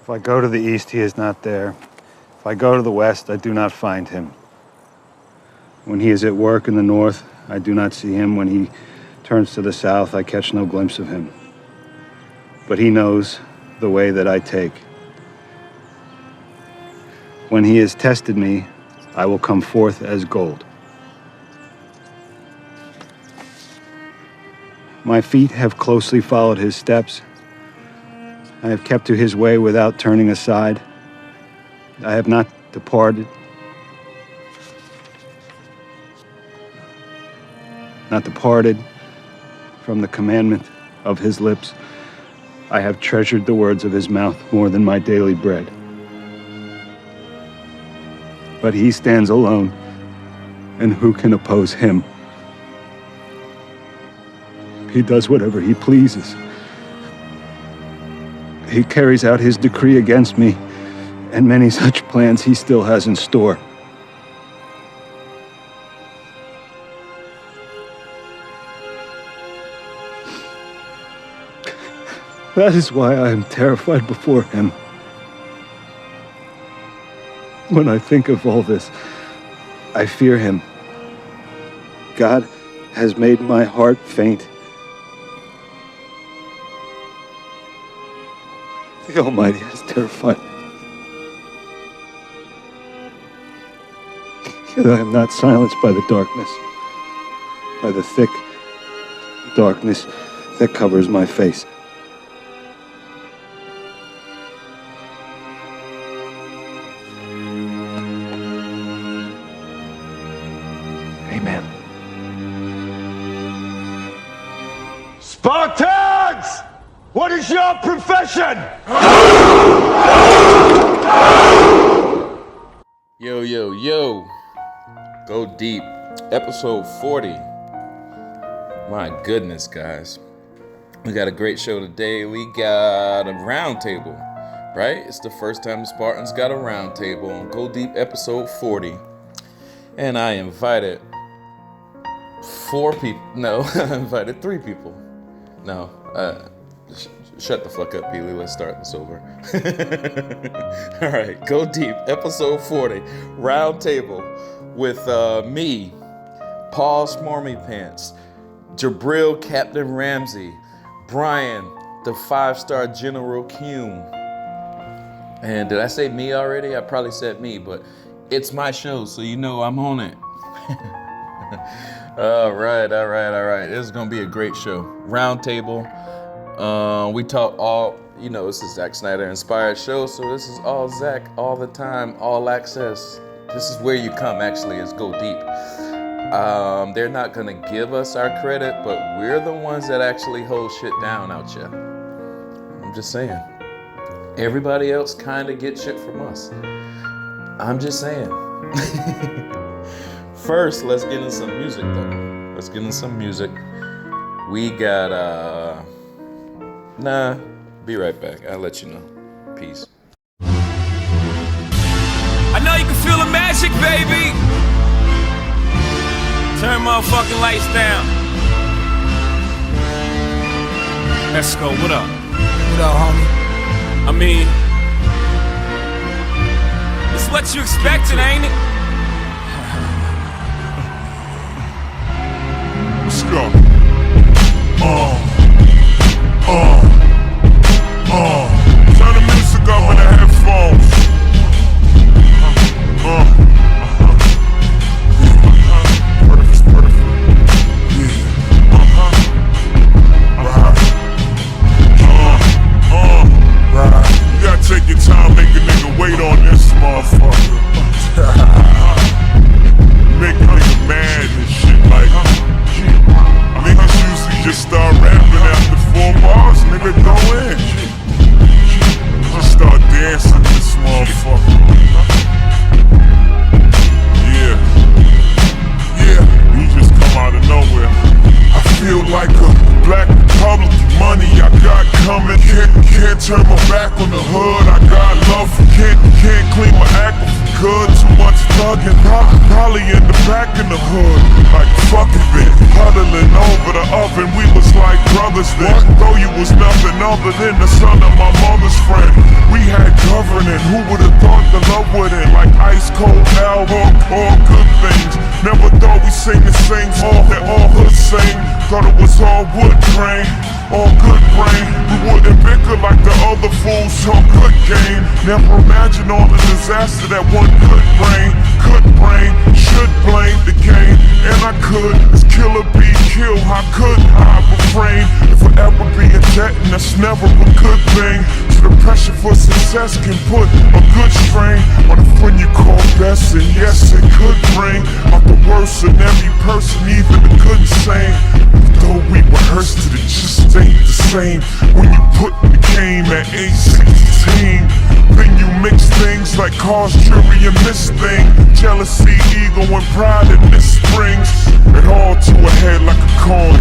If I go to the east, he is not there. If I go to the west, I do not find him. When he is at work in the north, I do not see him. When he turns to the south, I catch no glimpse of him. But he knows the way that I take. When he has tested me, I will come forth as gold. My feet have closely followed his steps. I have kept to his way without turning aside. I have not departed. Not departed from the commandment of his lips. I have treasured the words of his mouth more than my daily bread. But he stands alone, and who can oppose him? He does whatever he pleases. He carries out his decree against me, and many such plans he still has in store. That is why I am terrified before him. When I think of all this, I fear him. God has made my heart faint. The Almighty has terrified me. Yet I am not silenced by the darkness, by the thick darkness that covers my face. Amen. Spartans! What is your profession? Yo, yo, yo. Go deep. Episode 40. My goodness, guys. We got a great show today. We got a roundtable, right? It's the first time the Spartans got a roundtable on Go Deep episode 40. And I invited 4 people. No, I invited 3 people. No, shut the fuck up, Peely. Let's start this over. All right, Go Deep, episode 40, Roundtable with me, Paul Smarmy Pants, Jabril Captain Ramsey, Brian, the 5-star General Kume. And did I say me already? I probably said me, but it's my show, so you know I'm on it. All right. This is gonna be a great show. Roundtable. We talk all, this is Zack Snyder inspired show, so this is all Zack, all the time, all access. This is where you come, actually, is Go Deep. They're not gonna give us our credit, but we're the ones that actually hold shit down out here. I'm just saying. Everybody else kind of gets shit from us. I'm just saying. First, let's get in some music, though. Let's get in some music. We got, be right back. I'll let you know. Peace. I know you can feel the magic, baby. Turn motherfucking lights down. Let's go. What up? What up, homie? I mean, it's what you expected, ain't it? Let's go. Turn the music up in the headphones. Perfect. Right. You gotta take your time, make a nigga wait on this motherfucker. Make a nigga mad and shit like. Niggas usually just start rapping after 4 bars, nigga go in. Just start dancing this motherfucker. Yeah, he just come out of nowhere. I feel like a black Republican, money I got coming. Can't turn my back on the hood, I got love. Can't clean my act if I could. Too much thugging, probably in the back in the hood. Like fucking bit, huddling over the oven. We was like brothers then. Though you was nothing other than the son of my mother's friend. We had different, and who would've thought the love would end like ice cold now, all good things. Never thought we sing the same song that all hood sing. Thought it was all wood grain, all good brain. We wouldn't bicker like the other fools, all good game. Never imagined all the disaster that one could bring. Should blame the game, and I could. This killer be killed, I could I refrain. If I ever be a debt, and that's never a good thing. So the pressure for success can put a good strain on the friend you call best, and yes, it could bring out the worst in every person, even the good and sane. Though we rehearsed it, it just ain't the same when you put in the game at age 16. Then you mix things like cause, jury, and miss thing. Jealousy, ego, and pride, and this springs it all to a head like a coin.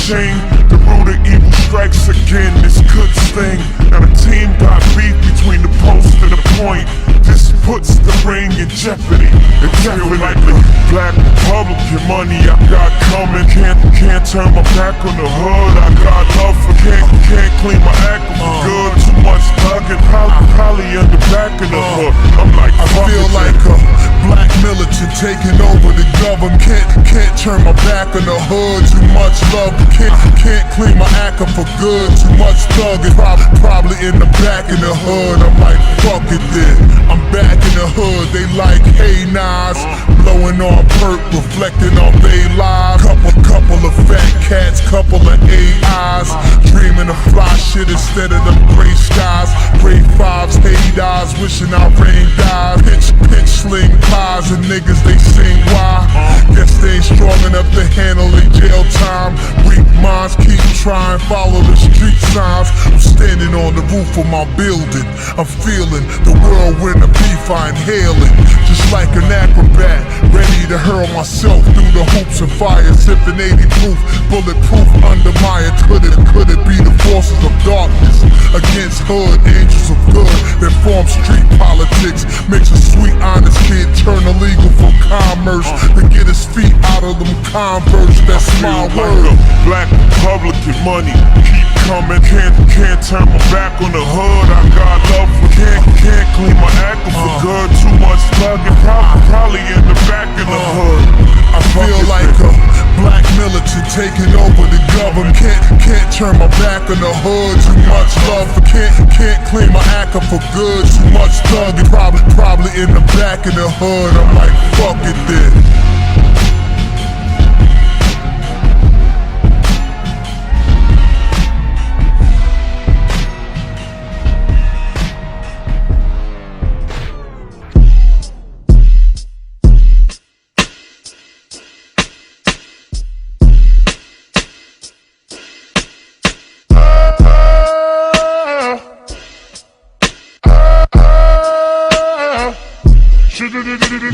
Chain, the root of evil strikes again. This could sting. Now the team got beef between the post and the point. This puts the ring in jeopardy. It definitely like the black Republican money I got coming. Can't turn my back on the hood. I got love for can't clean my act for good. Too much thugging, probably in the back of the hood. I'm like, I feel like a black militant taking over the government. Can't turn my back on the hood. Too much love, can't clean my act up for good. Too much thugging, probably in the back of the hood. I'm like, fuck it then. I'm back in the hood. They like, hey Nas, blowing on perk, reflecting on they lives. Couple of fat cats, couple of AIs, dreaming of fly shit instead of them gray skies. Gray fives, hate eyes, wishing our rain died. Pitch sling pies and niggas they sing why. Guess they ain't strong enough to handle their jail time. Weak minds keep trying, follow the street signs. I'm standing on the roof of my building. I'm feeling the whirlwind of beef I inhale it. Just like an acrobat, ready to hurl myself through the hoops of fire. Sipping 80 proof, bulletproof under my could it be the forces of darkness against hood angels of good that form street politics? Makes a sweet honest kid turn illegal for commerce to get his feet out of them Converse. That's my word. Like black Republican money keep coming. Can't turn my back on the hood. I got love for can't clean my act for good. Too much thugging, probably in the back of the hood. I feel like a black militant taking over the government. Can't turn my back on the hood. Too much love for can't clean my act up for good. Too much thugging, probably in the back of the hood. I'm like, fuck it then.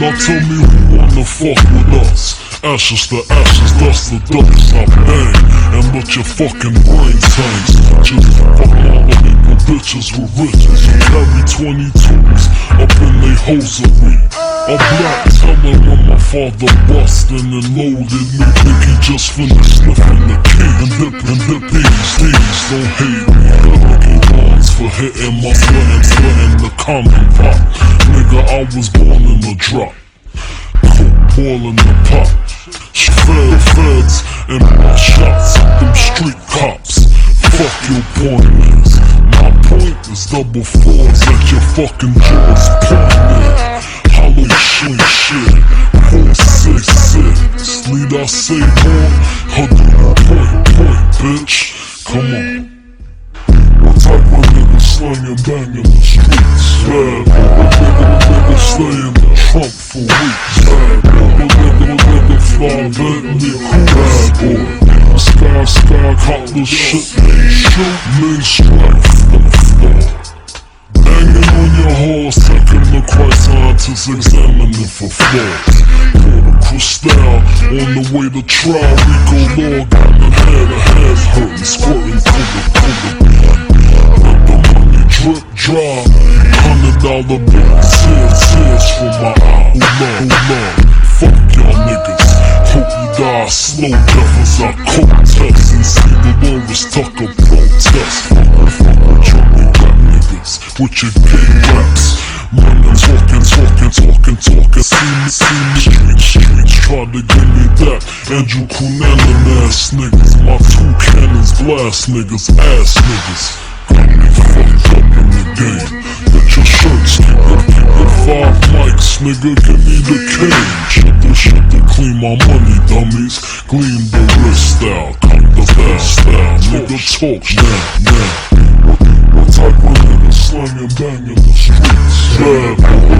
Now tell me who wanna fuck with us. Ashes to ashes, dust to dust. I bang and let your fucking brains hang. Just fuck all the people bitches with riches. You carry 22s up in they hosiery. A black teller when my father bustin' and loaded me. Think he just finished sniffing the key. And hippies, don't hate me. Lucky ones for hitting my sweating the common pop. Nigga, I was born in the drop. Boiling the pot. Feds and my shots at them street cops. Fuck your point is. My point is double fours at your fucking jaws pointed. Hollow shit, 466. Need I say more? How do you point, bitch? Come on. What type of nigga slinging bang in the streets? Bad nigga stay in the trunk for weeks. Bad nigga fly Bentley bad boy. Sky, caught the shit. Shoot me strike from the floor. Banging on your horse, taking the Christ scientists examining for flaws. Pour the crystal on the way to trial. We go log on the head hurting, squirting through the let the money drip dry. $100 bills, tears from my eye. Hold on, fuck y'all niggas. Hope you die slow death as I protest and see the Loris Tucker protest. Fuck with your rap niggas with your gay rap to give me that. Andrew Cunanan ass niggas, my two cannons blast niggas, ass niggas. Got me fucked up in the game. Get your shirts, keep it 5 mics, nigga, give me the cage. Shut the clean my money, dummies. Gleam the wrist out, cut the best style. Nigga talk now. What type of nigga slang and bang in the streets? Bad boy,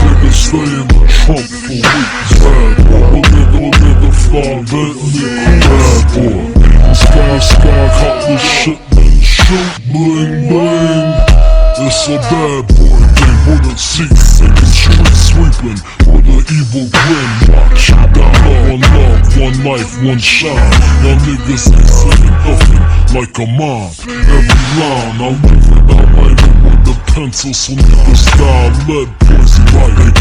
nigga stay in the trunk for weeks. Bad boy, nigga fly Bentley. Bad boy, sky, cut the shit, then shoot, bling bling. It's a bad boy thing, bullet seats, singing, street sweeping, with an evil grin. Watch down, one love, one life, one shine. Y'all niggas ain't saying nothing like a mom. Every line I live it, I write it with a pencil, so niggas style lead poison, write it,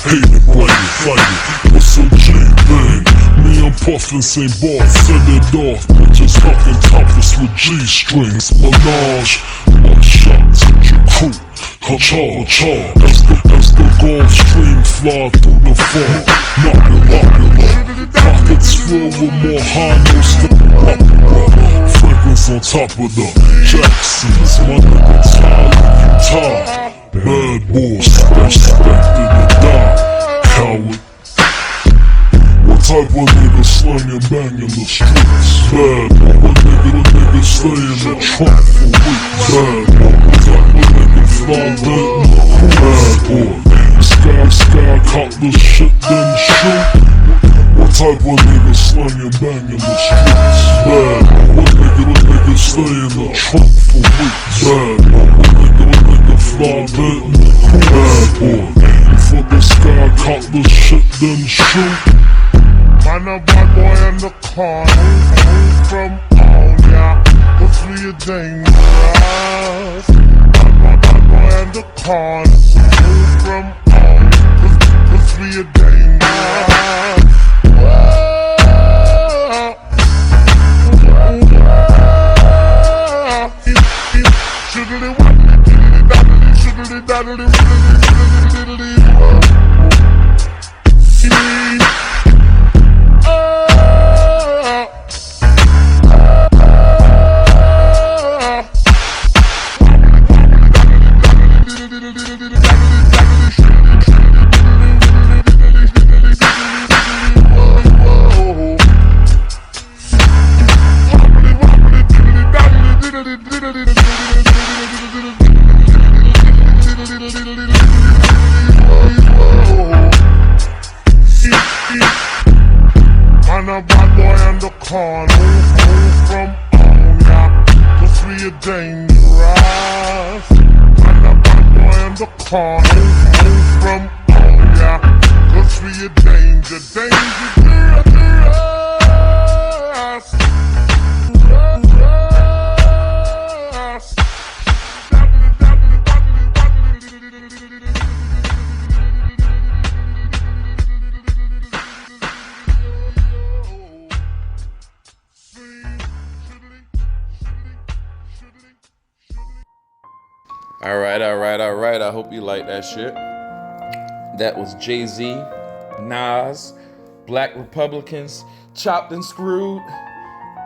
hate it, write it, fight it. What's a G thing? Me and Puffin same bar, send it off, bitches fucking topless with G-strings. Menage, my shots at your crew. Cha-cha, as the Gulf Stream fly through the fall. Knock it, pockets filled with more high notes than rock. Fragrance on top of the Jacksons. My nigga Tyler, you tired. Bad boys, expected to die. Coward. What type of nigga slang and bang in the streets? Bad boy, nigga stay in the trunk for weeks. Bad boy, what type of nigga fly Bentley? Bad boy, sky, cop the shit, then shoot. What type of nigga slang and bang in the streets? Bad boy, what nigga stay in the trunk for weeks? Bad boy, what nigga fly Bentley? Bad boy, for the sky, cop the shit, then shoot. Man, a bad boy in the corner, move from all, yeah, cause we are dangerous. Bad boy in the corner, move from all, cause we are dangerous. Shiddly waddly, diddly daddly, diddly Man, a bad boy in the corner, move from all, yeah, cause we are dangerous. Man, a bad boy in the corner, move from all, yeah, cause we are dangerous. All right. I hope you like that shit. That was Jay-Z, Nas, Black Republicans, Chopped and Screwed.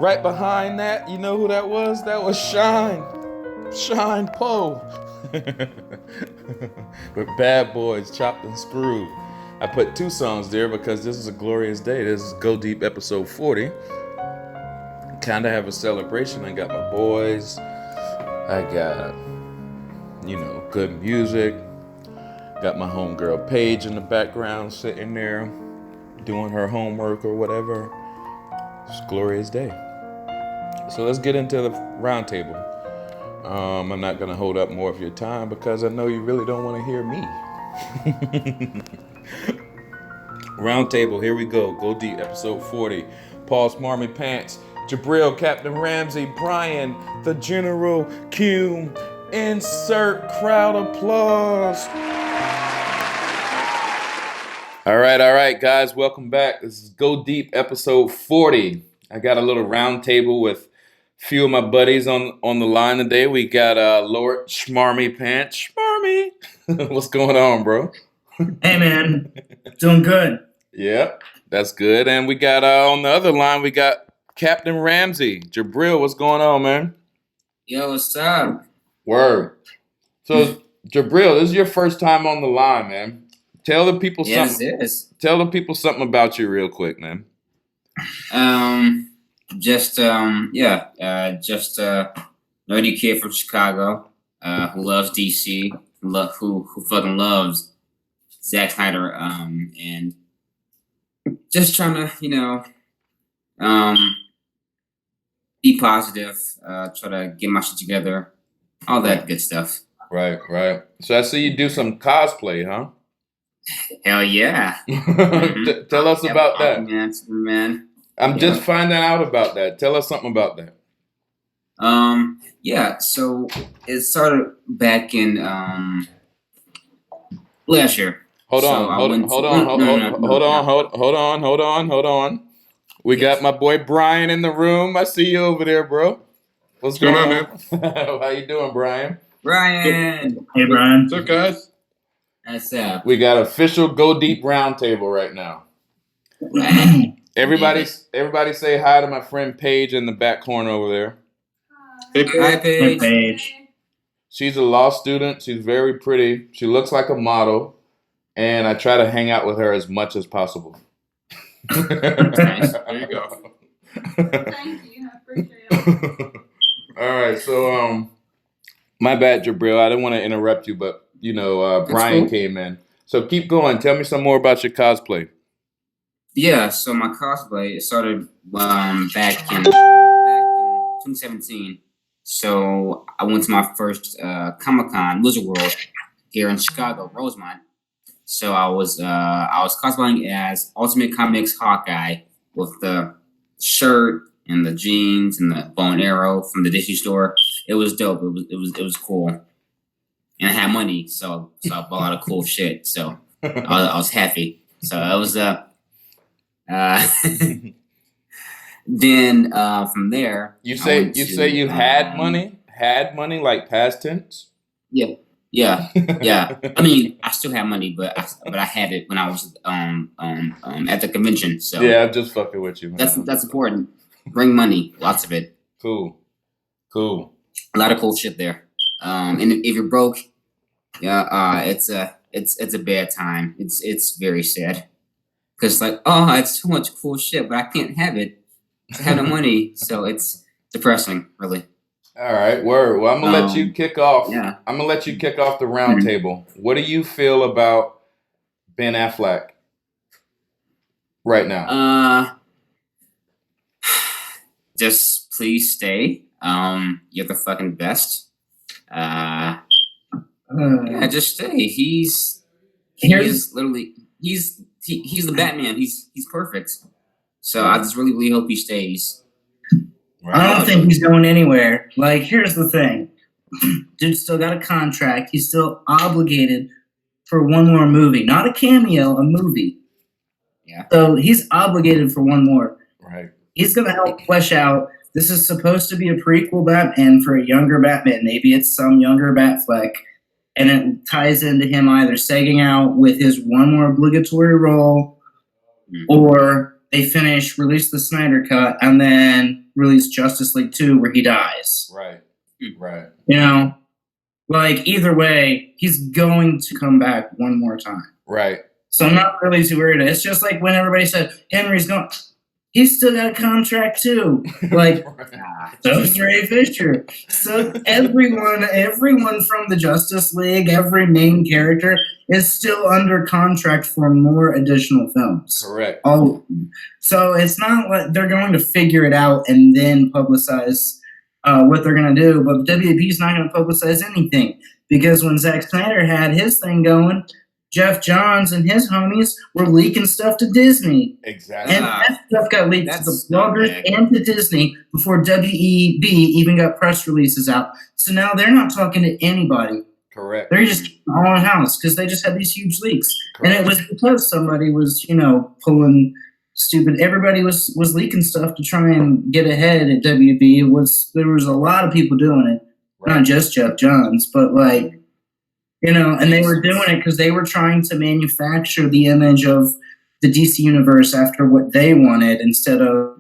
Right behind that, you know who that was? That was Shine Poe. With Bad Boys, Chopped and Screwed. I put 2 songs there because this is a glorious day. This is Go Deep episode 40. Kinda have a celebration. I got my boys. I got, good music. Got my homegirl Paige in the background sitting there doing her homework or whatever. It's a glorious day. So let's get into the roundtable. I'm not going to hold up more of your time because I know you really don't want to hear me. Roundtable, here we go. Go Deep, episode 40. Paul Smarmy Pants, Jabril, Captain Ramsey, Brian, the General, Cume. Insert crowd applause. All right, guys, welcome back. This is Go Deep, episode 40. I got a little roundtable with a few of my buddies on the line today. We got Lord Schmarmy Pants. Schmarmy. What's going on, bro? Hey, man. Doing good. Yeah. That's good. And we got on the other line, we got Captain Ramsey. Jabril, what's going on, man? Yo, what's up? Word. So, Jabril, this is your first time on the line, man. Tell the people Yes, something. it is. Tell the people something about you real quick, man. Just nerdy kid from Chicago, who loves DC, who fucking loves Zack Snyder, and just trying to, be positive, try to get my shit together, all that good stuff. Right. So I see you do some cosplay, huh? Hell yeah. Tell us about that. Man, Superman. I'm just finding out about that. Tell us something about that. So it started back in last year. Hold on. We got my boy Brian in the room. I see you over there, bro. What's going on, man? How you doing, Brian? Brian. Hey, Brian. What's up, guys? That's up. We got official Go Deep Roundtable right now. Everybody say hi to my friend Paige in the back corner over there. Hi, Paige. Page. She's a law student. She's very pretty. She looks like a model. And I try to hang out with her as much as possible. Nice. There you go. Thank you. I appreciate it. All right. So, my bad, Jabril. I didn't want to interrupt you, but, Brian cool. came in. So keep going. Tell me some more about your cosplay. Yeah, so my cosplay it started back in 2017. So I went to my first Comic-Con, Wizard World, here in Chicago, Rosemont. So I was cosplaying as Ultimate Comics Hawkeye with the shirt and the jeans and the bow and arrow from the Disney store. It was dope. It was cool, and I had money, so I bought a lot of cool shit. So I was happy. So it was Then from there, You say you had money? Had money like past tense? Yeah. I mean, I still have money, but I had it when I was at the convention. So Yeah, I'm just fucking with you, man. that's important. Bring money, lots of it. Cool. A lot of cool shit there. And if you're broke, it's a bad time. It's very sad because it's too much cool shit, but I can't have it. I have no money, so it's depressing, really. All right, word. Well, I'm gonna let you kick off. Yeah. I'm gonna let you kick off the round table. What do you feel about Ben Affleck right now? Just please stay. You're the fucking best. Yeah, just stay. He's literally he's the Batman. He's perfect. So I just really, really hope he stays. I don't think he's going anywhere. Like, here's the thing. Dude still got a contract. He's still obligated for one more movie. Not a cameo, a movie. Yeah. So he's obligated for one more. Right. He's going to help flesh out. This is supposed to be a prequel Batman for a younger Batman. Maybe it's some younger Batfleck. And it ties into him either segging out with his one more obligatory role, or they release the Snyder Cut, and then release Justice League 2 where he dies. Right. Like, either way, he's going to come back one more time. Right. So I'm not really too worried. It's just like when everybody said, Henry's going, he's still got a contract too. Like, so is Ray Fisher. So everyone from the Justice League, every main character is still under contract for more additional films. Correct. All of them. So it's not like they're going to figure it out and then publicize what they're going to do. But WB's not going to publicize anything, because when Zack Snyder had his thing going, Jeff Johns and his homies were leaking stuff to Disney. Exactly. And that stuff got leaked to the bloggers and to Disney before WEB even got press releases out. So now they're not talking to anybody. Correct. They're just all in house because they just had these huge leaks. Correct. And it was because somebody was, pulling stupid. Everybody was leaking stuff to try and get ahead at WB. There was a lot of people doing it, not just Jeff Johns, but and they were doing it because they were trying to manufacture the image of the DC universe after what they wanted instead of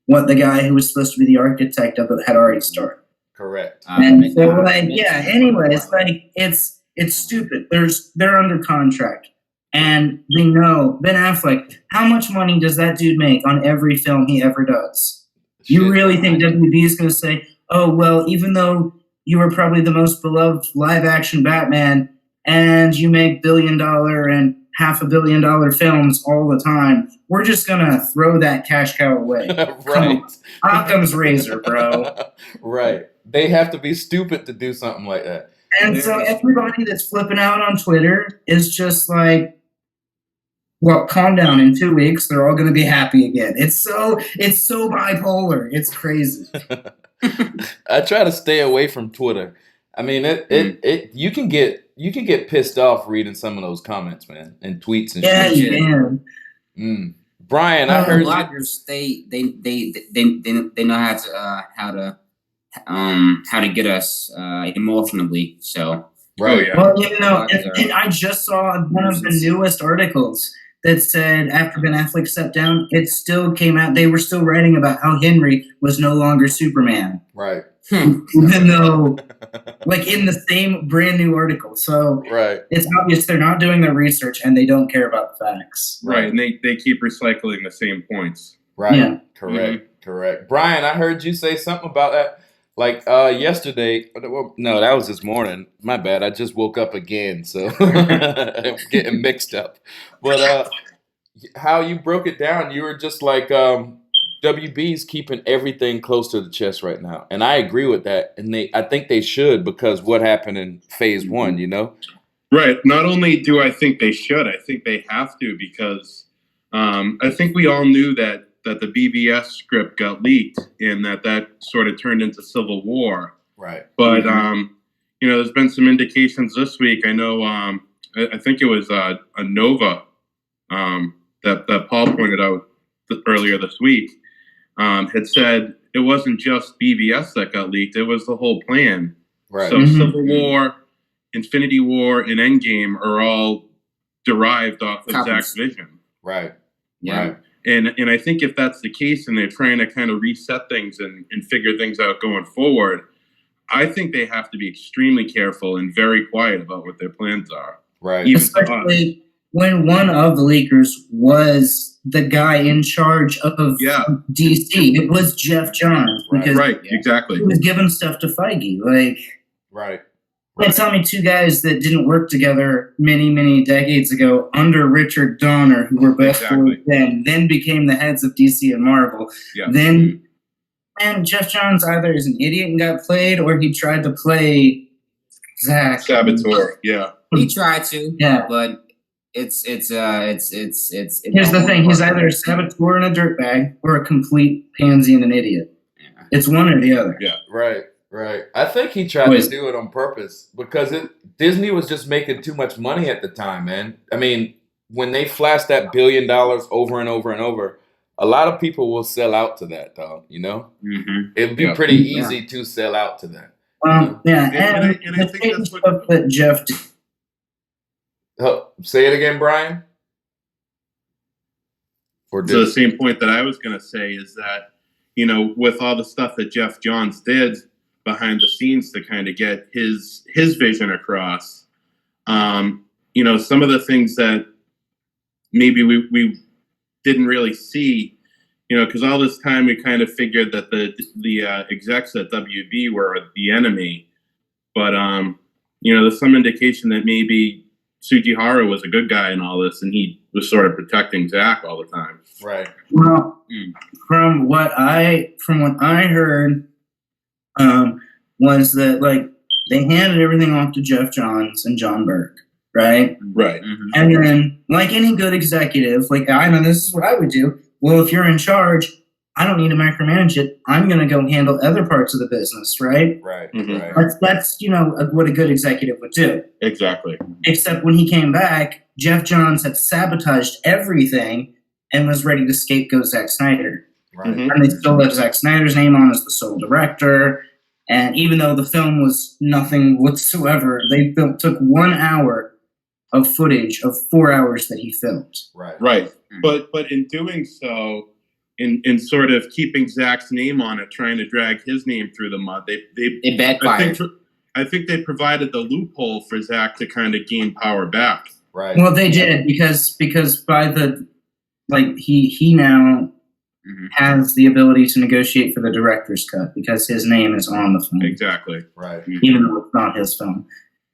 what the guy who was supposed to be the architect of it had already started. Correct. And so, like, yeah. Anyways, like, it's stupid. They're under contract, and they know Ben Affleck. How much money does that dude make on every film he ever does? You Shit. really think WB is going to say, "Oh well, even though you were probably the most beloved live-action Batman, and you make $1 billion and $500 million films all the time, we're just gonna throw that cash cow away"? Right. Occam's razor, bro. Right. They have to be stupid to do something like that. And so everybody that's flipping out on Twitter is just like, well, calm down. In 2 weeks, they're all going to be happy again. It's so bipolar. It's crazy. I try to stay away from Twitter. I mean, you can get pissed off reading some of those comments, man, and tweets and Yeah, shit. you can. Brian, I heard you. bloggers they know how to get us emotionally. So Right. Well, and I just saw one of the newest articles that said after Ben Affleck stepped down, it still came out. They were still writing about how Henry was no longer Superman. Right. Even though, like, in the same brand new article. So Right. it's obvious they're not doing their research and they don't care about the facts. Right, and they keep recycling the same points. Right. Yeah. Correct. Correct. Brian, I heard you say something about that. Like yesterday, well, no, that was this morning. My bad. I just woke up again, so I'm getting mixed up. But how you broke it down, you were just like WB's keeping everything close to the chest right now, and I agree with that. And I think they should, because what happened in phase 1, you know? Right. Not only do I think they should, I think they have to, because I think we all knew that the BVS script got leaked and that sort of turned into civil war. Right. But there's been some indications this week. I know I think it was a Nova that Paul pointed out earlier this week had said it wasn't just BVS that got leaked; it was the whole plan. Right. So Civil War, Infinity War, and Endgame are all derived off of Zack's vision. Right. yeah. Right. And I think if that's the case and they're trying to kind of reset things and figure things out going forward, I think they have to be extremely careful and very quiet about what their plans are. Right. Even to us. Especially when one of the leakers was the guy in charge of DC. It was Jeff Johns, because Right, exactly. he was giving stuff to Feige. Like, Right. can't tell me two guys that didn't work together many, many decades ago under Richard Donner, who were best friends then became the heads of DC and Marvel. Yeah. Then, and Jeff Johns either is an idiot and got played, or he tried to play Zack. Saboteur, yeah. He tried to, Yeah. but it's Here's the thing: he's either a saboteur and a dirtbag, or a complete pansy and an idiot. Yeah. It's one or the other. Yeah. Right. Right. I think he tried to do it on purpose, because Disney was just making too much money at the time, man. I mean, when they flashed that $1 billion over and over and over, a lot of people will sell out to that, dog. You know, it'd be pretty easy to sell out to that. Yeah, And I think that's what that Jeff did. Oh, say it again, Brian. Or So the same point that I was going to say is that, with all the stuff that Jeff Johns did behind the scenes to kind of get his vision across, some of the things that maybe we didn't really see, because all this time we kind of figured that the execs at WB were the enemy, but there's some indication that maybe Sujihara was a good guy in all this, and he was sort of protecting Zack all the time. Right. Well, from what I heard, was that, like, they handed everything off to Jeff Johns and John Burke, right? Right. And then, like any good executive, like, I know this is what I would do. Well, if you're in charge, I don't need to micromanage it. I'm going to go handle other parts of the business, right? Right. Mhm. Right. That's what a good executive would do. Exactly. Except when he came back, Jeff Johns had sabotaged everything and was ready to scapegoat Zack Snyder. Right. And they still left Zack Snyder's name on as the sole director. And even though the film was nothing whatsoever, took 1 hour of footage of 4 hours that he filmed. Right. Right. but in doing so, in sort of keeping Zack's name on it, trying to drag his name through the mud, It backfired. I think they provided the loophole for Zack to kind of gain power back. Right. Well, they did because by the he now has the ability to negotiate for the director's cut because his name is on the film. Exactly. Right. Even though it's not his film.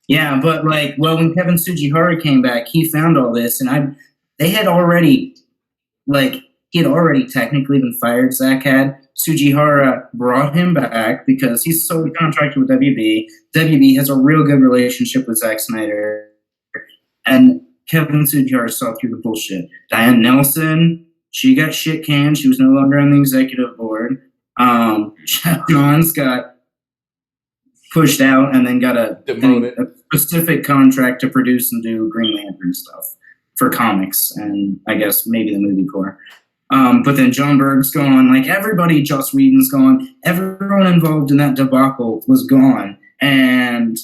Yeah, but when Kevin Sujihara came back, he found all this, and he had already technically been fired. Zack had. Sujihara brought him back because he's solely contracted with WB. WB has a real good relationship with Zack Snyder, and Kevin Sujihara saw through the bullshit. Diane Nelson, she got shit canned. She was no longer on the executive board. Jeff Johns got pushed out and then got a specific contract to produce and do Green Lantern stuff for comics and I guess maybe the movie core. But then John Berg's gone. Everybody, Joss Whedon's gone. Everyone involved in that debacle was gone. And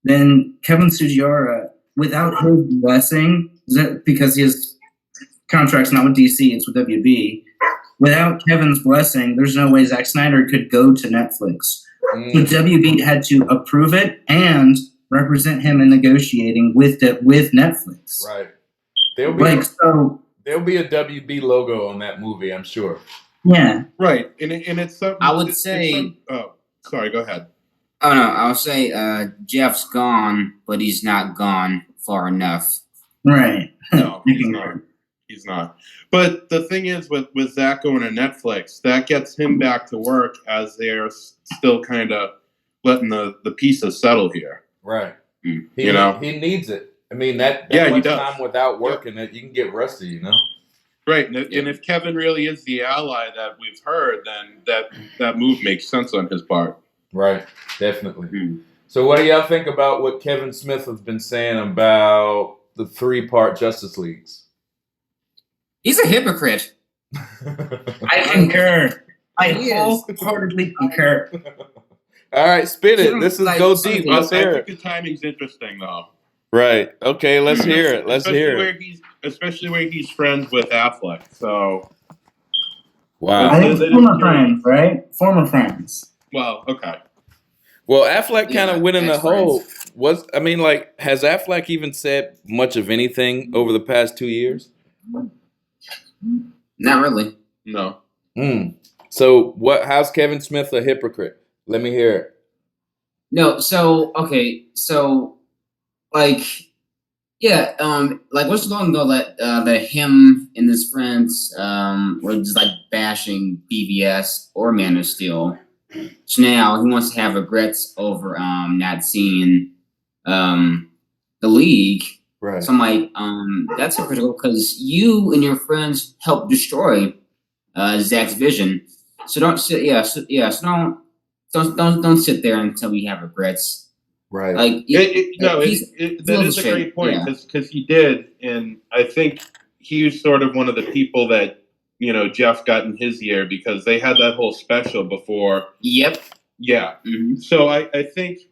then Kevin Sujihara, without his blessing, because his contract's not with DC, it's with WB. Without Kevin's blessing, there's no way Zack Snyder could go to Netflix. So WB had to approve it and represent him in negotiating with Netflix. Right. There'll be a WB logo on that movie, I'm sure. Yeah. Right. And it's something. I would say. Sorry. Go ahead. Oh no, I would say Jeff's gone, but he's not gone far enough. Right. No, he's not. He's not. But the thing is, with Zack going to Netflix, that gets him back to work as they're still kind of letting the pieces settle here. Right. He needs it. I mean, that much time without working it, you can get rusty, Right. And if Kevin really is the ally that we've heard, then that move makes sense on his part. Right. Definitely. So what do y'all think about what Kevin Smith has been saying about the 3-part Justice Leagues? He's a hypocrite. I concur. I wholeheartedly concur. All right, spit it. This is Go Deep. Let's hear it. I think the timing's interesting, though. Right. Okay, let's hear it. Especially where he's friends with Affleck. So. Wow. I think former friends, right? Former friends. Well, okay. Well, Affleck kind of went in the hole. Has Affleck even said much of anything over the past 2 years? Not really. No. So how's Kevin Smith a hypocrite? Let me hear it. No, so okay, so what's long ago that him and his friends were just bashing BVS or Man of Steel. So now he wants to have regrets over not seeing the League. Right. So I'm like, that's hypocritical because you and your friends helped destroy Zack's vision. So don't sit. So don't sit there until we have regrets. Right. That is a great point because he did, and I think he was sort of one of the people that Jeff got in his ear because they had that whole special before. Yep. Yeah. Mm-hmm. So I think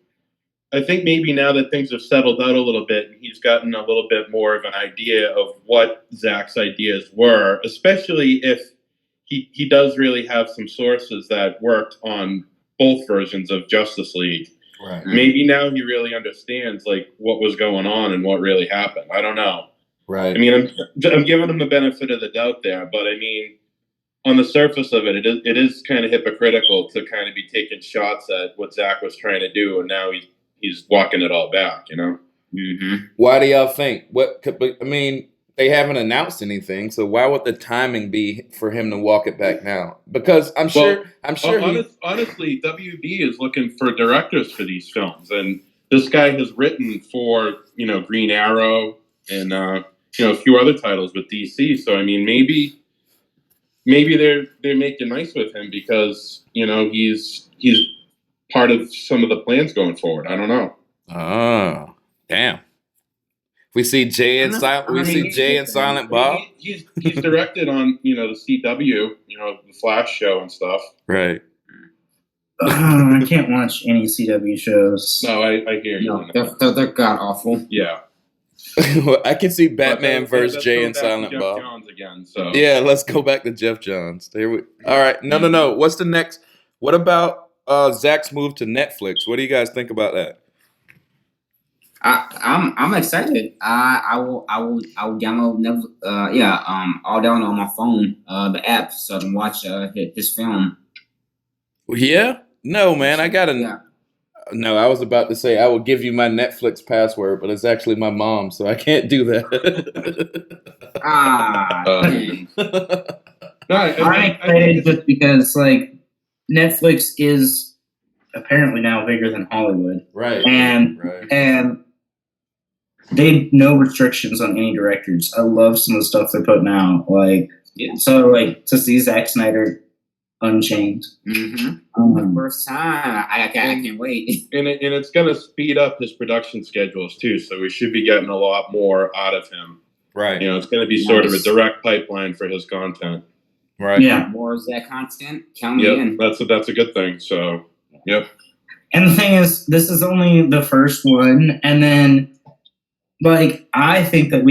maybe now that things have settled out a little bit, he's gotten a little bit more of an idea of what Zack's ideas were, especially if he does really have some sources that worked on both versions of Justice League. Right. Maybe now he really understands what was going on and what really happened. I don't know. Right. I mean, I'm giving him the benefit of the doubt there, but I mean, on the surface of it is kind of hypocritical to kind of be taking shots at what Zack was trying to do, and now he's walking it all back. Mm-hmm. Why do y'all think? They haven't announced anything, so why would the timing be for him to walk it back now? Because I'm sure. Honestly, WB is looking for directors for these films, and this guy has written for Green Arrow and a few other titles with DC. So I mean, maybe they're making nice with him because he's part of some of the plans going forward. I don't know. Oh, damn. We see Jay and Silent Bob. He's directed on the CW, the Flash show and stuff. Right. I can't watch any CW shows. No, I hear you. No, they're god awful. Yeah. I can see Batman But versus let's Jay go and back to Silent Jeff Bob. Johns again. So Yeah, let's go back to Jeff Johns. All right. No. What's the next? What about Zach's move to Netflix? What do you guys think about that? I'm excited. I will download I'll download on my phone the app so I can watch his film. Yeah? No, man. I gotta. Yeah. No, I was about to say I will give you my Netflix password, but it's actually my mom, so I can't do that. Dang. no, I'm excited just because like Netflix is apparently now bigger than Hollywood, Right. and they have no restrictions on any directors. I love some of the stuff they're putting out. Like, so like to see Zack Snyder Unchained. First time, I can't wait. And it's going to speed up his production schedules too. So we should be getting a lot more out of him. Right. You know, it's going to be sort of a direct pipeline for his content. Right. Yeah. More of that content. Count me in. That's a good thing. So, yep. And the thing is, this is only the first one, and then, like, I think that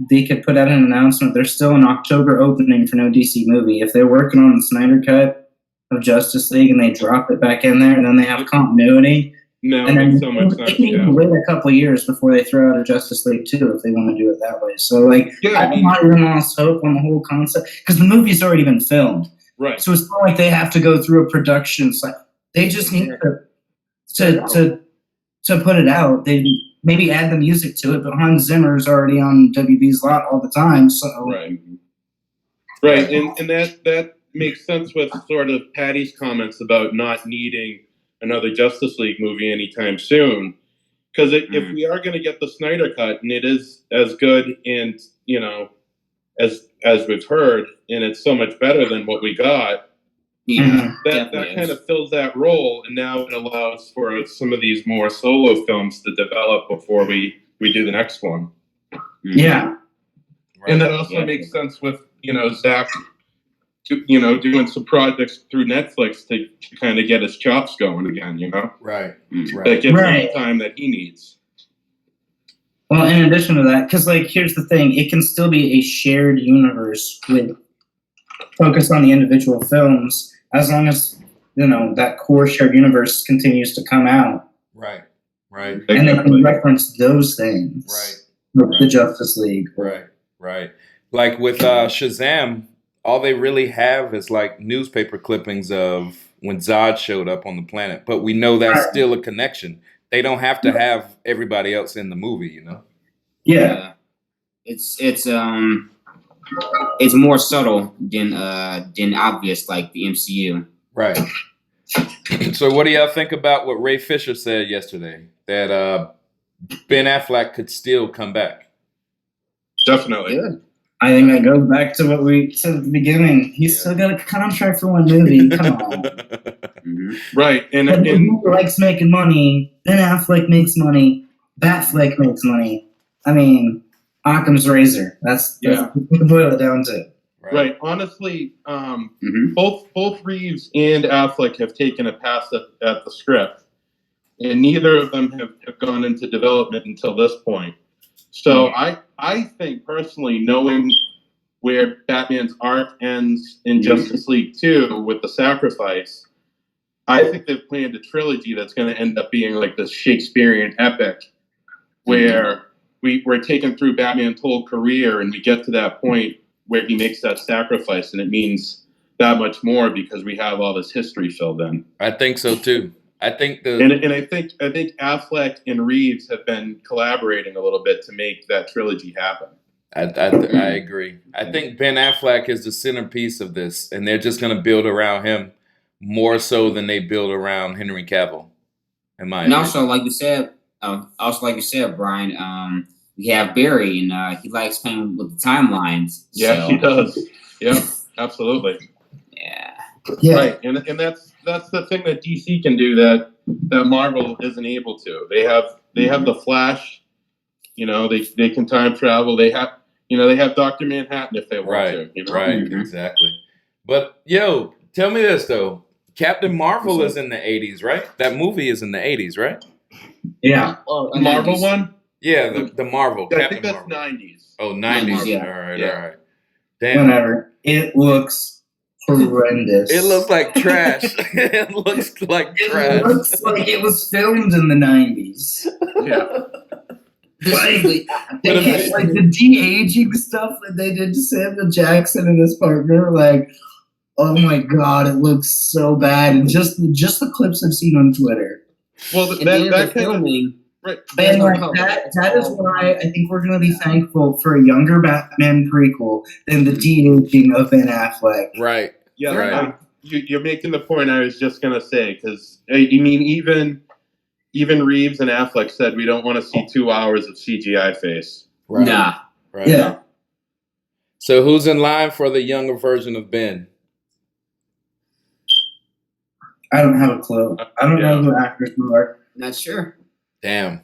they could put out an announcement. There's still an October opening for no DC movie. If they're working on the Snyder Cut of Justice League and they drop it back in there, and then they have continuity. No, and it then makes so much sense. They can even wait a couple of years before they throw out a Justice League 2 if they want to do it that way. So, like, I'm not even lost hope on the whole concept because the movie's already been filmed. Right. So it's not like they have to go through a production cycle. They just need to put it out. They maybe add the music to it, but Hans Zimmer's already on WB's lot all the time. So right, and that makes sense with sort of Patty's comments about not needing another Justice League movie anytime soon. Because if we are going to get the Snyder Cut, and it is as good and as we've heard, and it's so much better than what we got. Yeah, that kind of fills that role, and now it allows for some of these more solo films to develop before we do the next one. Yeah, and that also makes sense with Zach, doing some projects through Netflix to kind of get his chops going again. Right. That gives him the time that he needs. Well, in addition to that, because here's the thing, it can still be a shared universe with focus on the individual films. As long as, that core shared universe continues to come out. Right. And they can reference those things. Like the Justice League. Right. Like with Shazam, all they really have is like newspaper clippings of when Zod showed up on the planet. But we know that's still a connection. They don't have to have everybody else in the movie, Yeah. It's more subtle than obvious like the MCU. Right. So what do y'all think about what Ray Fisher said yesterday? That Ben Affleck could still come back? Definitely. Yeah. I think that goes back to what we said at the beginning. He's still got a contract for one movie. Come on. Right. And who likes making money? Ben Affleck makes money. Batfleck makes money. I mean, Occam's razor. That's what we can boil it down to. Right. Honestly, both Reeves and Affleck have taken a pass at the script, and neither of them have gone into development until this point. So I think personally, knowing where Batman's arc ends in Justice League 2 with the sacrifice, I think they've planned a trilogy that's going to end up being like this Shakespearean epic where we're taken through Batman's whole career and we get to that point where he makes that sacrifice, and it means that much more because we have all this history filled in. I think so too. I think I think Affleck and Reeves have been collaborating a little bit to make that trilogy happen. I agree. I think Ben Affleck is the centerpiece of this, and they're just going to build around him more so than they build around Henry Cavill. In my opinion. Also, like you said, Brian, we have Barry, and he likes playing with the timelines. Yeah, he does. Yeah, absolutely. Yeah. Right, and that's the thing that DC can do that Marvel isn't able to. They have the Flash. They can time travel. They have Dr. Manhattan if they want to. Right, exactly. But tell me this though. Captain Marvel is in the 80s, right? That movie is in the 80s, right? Yeah. Marvel one? Yeah, the Marvel. I Captain think that's Marvel. 90s. Oh, 90s. Yeah. All right, Yeah. all right. Damn. Whatever. It looks horrendous. It looks like trash. It looks like trash. It looks like it was filmed in the 90s. Yeah. Like the de-aging stuff that they did to Samuel Jackson and his partner, like, oh my god, it looks so bad. And just the clips I've seen on Twitter. Well, At the end of the filming, right. And like that is why I think we're going to be thankful for a younger Batman prequel than the de-aging of Ben Affleck. Right. Yeah, Right. You're making the point I was just gonna say, because I mean, even Reeves and Affleck said we don't want to see 2 hours of CGI face. Right. nah. Right. Yeah. So who's in line for the younger version of Ben? I don't have a clue. I don't know who actors are. Not sure. Damn.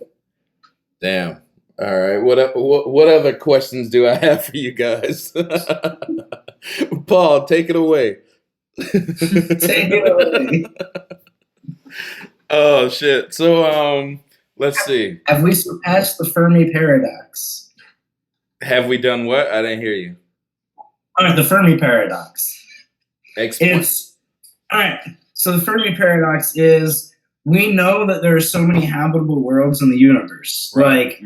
All right. What other questions do I have for you guys? Paul, take it away. Take it away. Oh shit. So let's see. Have we surpassed the Fermi paradox? Have we done what? I didn't hear you. All right, the Fermi paradox. Explain. It's all right. So the Fermi paradox is we know that there are so many habitable worlds in the universe, like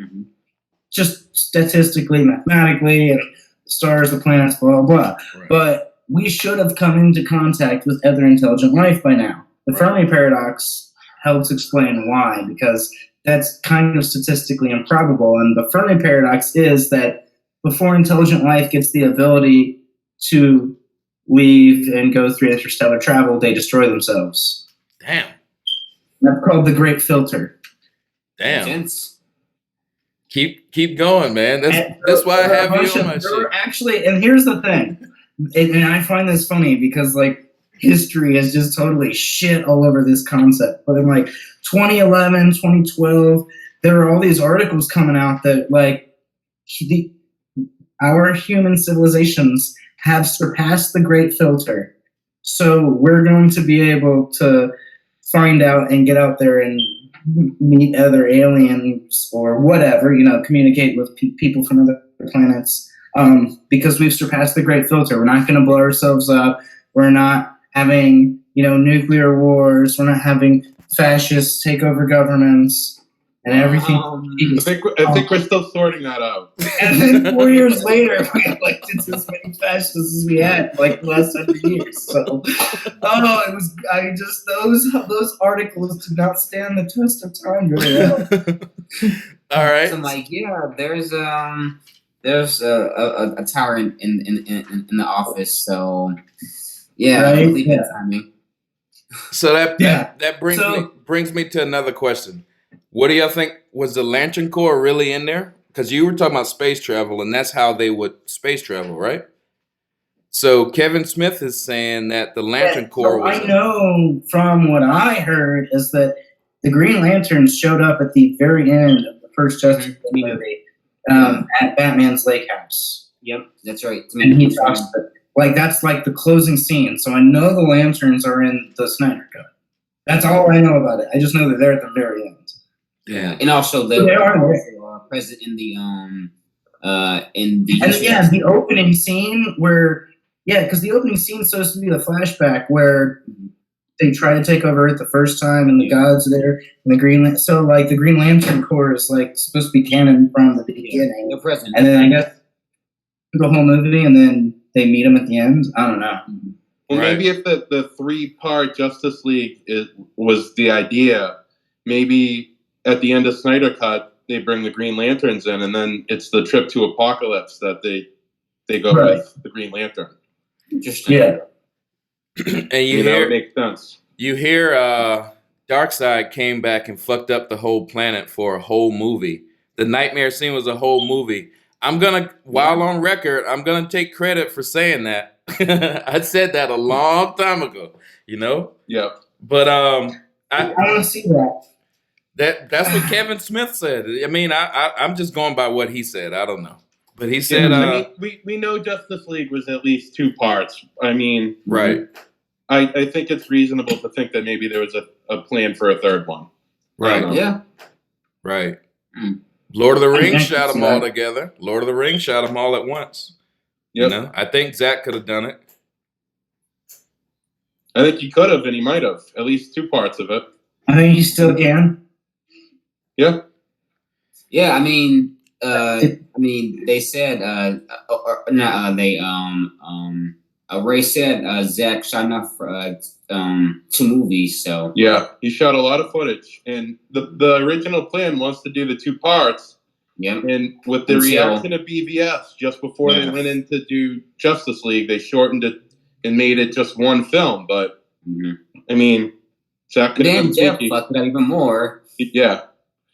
just statistically, mathematically, and the stars, the planets, blah blah blah. Right. But we should have come into contact with other intelligent life by now. The Fermi paradox helps explain why, because that's kind of statistically improbable. And the Fermi paradox is that before intelligent life gets the ability to leave and go through interstellar travel, they destroy themselves. Damn. That's called the Great Filter. Damn. Gents. Keep going, man. That's why I have you on my shit. Actually, and here's the thing, and I find this funny because like history is just totally shit all over this concept. But in like 2011, 2012, there were all these articles coming out that like our human civilizations have surpassed the Great Filter. So we're going to be able to find out and get out there and meet other aliens or whatever, communicate with people from other planets, because we've surpassed the Great Filter. We're not going to blow ourselves up. We're not having, nuclear wars. We're not having fascists take over governments and everything. I think we're still sorting that out. And then 4 years later, we elected as many fascists as we had, like the last 100 years. So, those articles did not stand the test of time very well. All right. So I'm like, yeah, there's a tower in the office. So yeah, Right? complete Yeah. timing. So that brings So- me to another question. What do y'all think? Was the Lantern Corps really in there? Because you were talking about space travel, and that's how they would space travel, right? So Kevin Smith is saying that the Lantern Corps was. I know from what I heard is that the Green Lanterns showed up at the very end of the first Justice League movie at Batman's lake house. Yep, that's right. And he talks that's like the closing scene. So I know the Lanterns are in the Snyder Cut. That's all I know about it. I just know that they're at the very end. Yeah. And also they are also present in the the opening scene because the opening scene is supposed to be the flashback where they try to take over Earth the first time and the gods are there and the Green Lantern Corps is like supposed to be canon from the beginning. They're present. And then I guess the whole movie and then they meet them at the end. I don't know. Well, maybe if the 3-part Justice League was the idea, maybe at the end of Snyder Cut, they bring the Green Lanterns in, and then it's the trip to Apocalypse that they go with the Green Lantern. Interesting. Yeah. And it makes sense. You hear Darkseid came back and fucked up the whole planet for a whole movie. The nightmare scene was a whole movie. While on record, I'm gonna take credit for saying that. I said that a long time ago, Yeah. But I want to see that. That's what Kevin Smith said. I mean, I'm just going by what he said. I don't know, but he said, we know Justice League was at least 2 parts. I mean, right. I think it's reasonable to think that maybe there was a plan for a third one. Right. Yeah. Right. Lord of the Rings I shot can them all see together. Lord of the Rings shot them all at once. Yep. You know, I think Zack could have done it. I think he could have, and he might have. At least 2 parts of it. I think you still can. Yeah. Yeah, I mean, they said, Ray said Zack shot enough for 2 movies. So Yeah, he shot a lot of footage, and the original plan was to do the 2 parts. yeah, And with the reaction of BVS just before they went in to do Justice League, they shortened it and made it just 1 film. But I mean, Zack could have been Jeff sneaky. fucked it up even more. Yeah,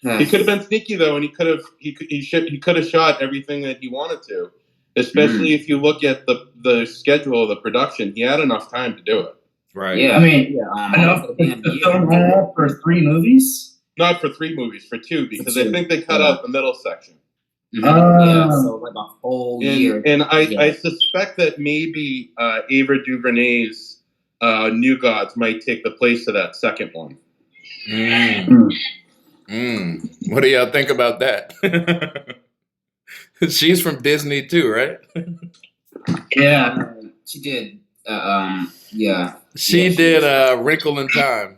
he could have been sneaky though, and he could have shot everything that he wanted to. Especially if you look at the schedule of the production, he had enough time to do it. Right. Yeah, I mean, enough for the damn to year. film all for 3 movies. Not for 3 movies, for 2, because For 2, I think they cut out the middle section. Yeah, so like a whole year. And I suspect that maybe Ava DuVernay's New Gods might take the place of that second one. What do y'all think about that? She's from Disney too, right? Yeah. She did. Yeah. She did Wrinkle in Time.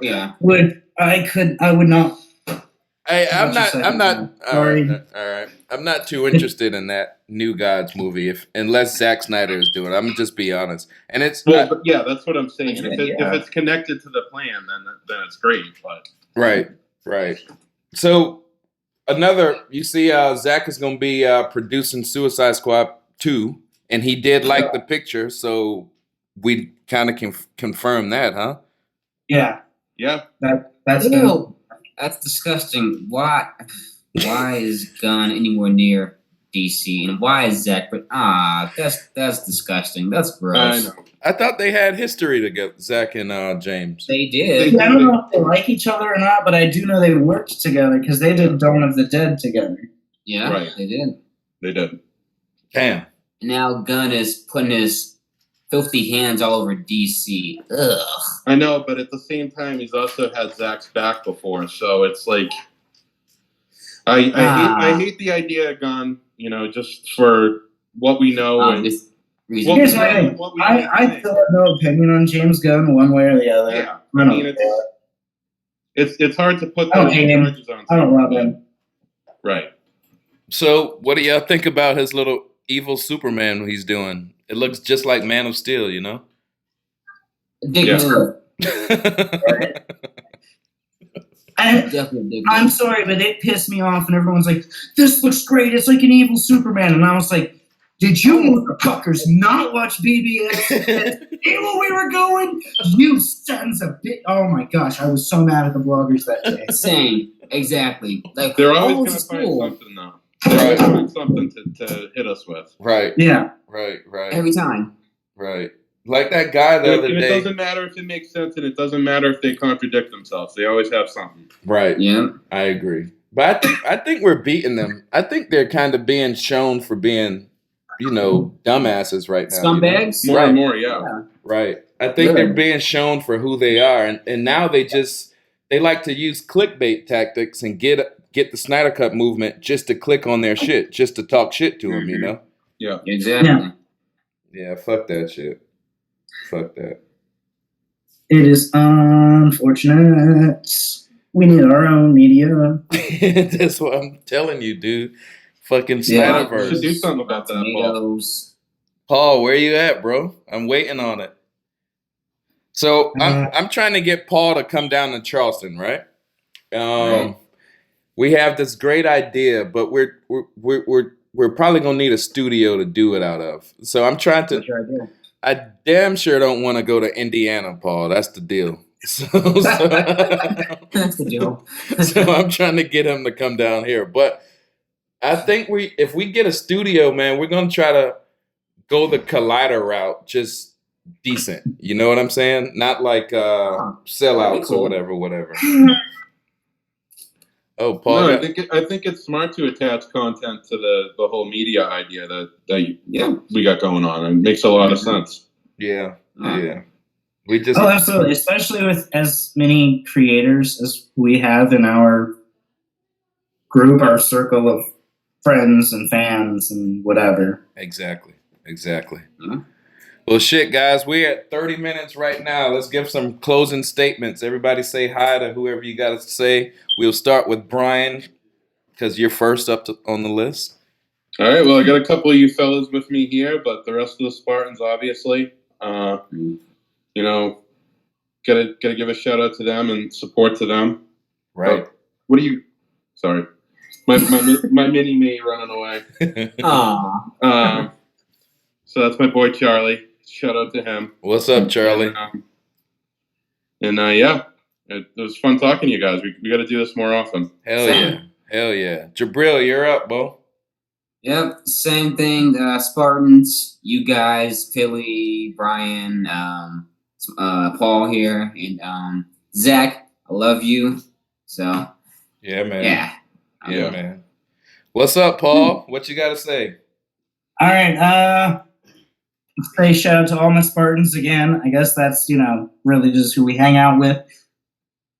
Yeah. I would not. I'm not. All Sorry. right. I'm not too interested in that New Gods movie, unless Zack Snyder is doing it. I'm gonna just be honest. And it's but yeah, that's what I'm saying. If Yeah. it's connected to the plan, then it's great. But right. So you see, Zack is gonna be producing Suicide Squad 2, and he did like the picture, so we kind of can confirm that, huh? Yeah. Yeah. That's Ew, that's disgusting. Why is Gunn anywhere near DC, and why is Zack? But that's disgusting. That's gross. I know. I thought they had history together, Zack and James. They did. I don't know if they like each other or not, but I do know they worked together because they did Dawn of the Dead together. Yeah, Right. They did. They did. Damn. Now Gunn is putting his filthy hands all over DC. Ugh. I know, but at the same time, he's also had Zack's back before, so it's like I hate the idea of Gunn. You know, just for what we know and This reason. Here's my thing. I still have no opinion on James Gunn one way or the other. Yeah, I I don't mean, care. it's hard to put I don't those hate him. charges on. I don't love someone. him. Right. So, what do y'all think about his little evil Superman he's doing? It looks just like Man of Steel, you know? Big Yeah. move. Definitely a big I'm move. sorry, but it pissed me off, and everyone's like, "This looks great. It's like an evil Superman," and I was like, "Did you motherfuckers not watch BBS? Where we were going? You sons of bitch!" Oh my gosh, I was so mad at the bloggers that day. Same. Exactly. Like They're all always this going to find cool something, though. They're always going to find something to hit us with. Right. Yeah. Right. every time. Right. Like that guy the other And it day. doesn't matter if it makes sense, and it doesn't matter if they contradict themselves. They always have something. Right. Yeah. I agree. But I think we're beating them. I think they're kind of being shown for being, dumbasses right now. Scumbags? More and more, yeah. Right. I think Yeah. they're being shown for who they are. And now they like to use clickbait tactics and get the Snyder Cut movement just to click on their shit, just to talk shit to them, you know? Yeah. Exactly. Yeah. Yeah, fuck that shit. Fuck that. It is unfortunate. We need our own media. That's what I'm telling you, dude. Fucking Yeah. We should do Snyderverse. something about that, Paul. Tomatoes. Paul, where you at, bro? I'm waiting on it. So I'm trying to get Paul to come down to Charleston, right? Right. We have this great idea, but we're probably gonna need a studio to do it out of. So I'm trying to. What's your idea? I damn sure don't want to go to Indiana, Paul. That's the deal. So That's the deal. so I'm trying to get him to come down here. But I think if we get a studio, man, we're gonna try to go the Collider route, just decent. You know what I'm saying? Not like sellouts cool. or whatever. Oh, Paul. No, I think it's smart to attach content to the whole media idea that we got going on. It makes a lot of sense. Yeah. We just Oh, absolutely. Especially with as many creators as we have in our group, our circle of friends and fans and whatever. Exactly. Huh? Well, shit, guys, we're at 30 minutes right now. Let's give some closing statements. Everybody say hi to whoever you got to say. We'll start with Brian, because you're first up on the list. All right. Well, I got a couple of you fellas with me here, but the rest of the Spartans, obviously, you know, gotta give a shout out to them and support to them. Right. What are you? Sorry, my mini me running away. Aw. So that's my boy Charlie. Shout out to him. What's up, Charlie? And yeah, it was fun talking to you guys. We got to do this more often. Hell yeah. Jabril, you're up, Bo. Yep, same thing. Spartans, you guys, Philly, Brian, Paul here, and Zach. I love you. So Yeah, man. yeah. Man. What's up, Paul? What you got to say? All right. Say shout out to all my Spartans again. I guess that's, really just who we hang out with.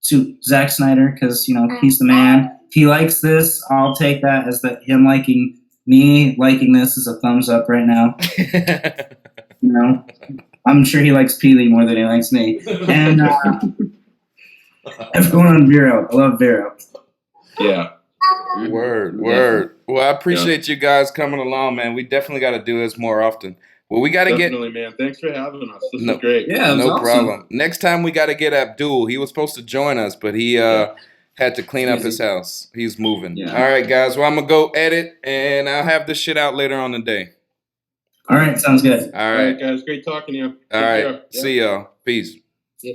To Zack Snyder, because, he's the man. If he likes this, I'll take that as him liking me. Liking this is a thumbs up right now. I'm sure he likes Peely more than he likes me. And everyone on Vero. I love Vero. Yeah. Word. Well, I appreciate you guys coming along, man. We definitely got to do this more often. Well, we got to get... Definitely, man. Thanks for having us. This is great. Yeah, no awesome. problem. Next time we got to get Abdul. He was supposed to join us, but he had to clean up his house. He's moving. Yeah. All right, guys. Well, I'm going to go edit, and I'll have this shit out later on the day. All right, sounds good. All right. Guys. Great talking to you. All right. See y'all. Peace. Yeah.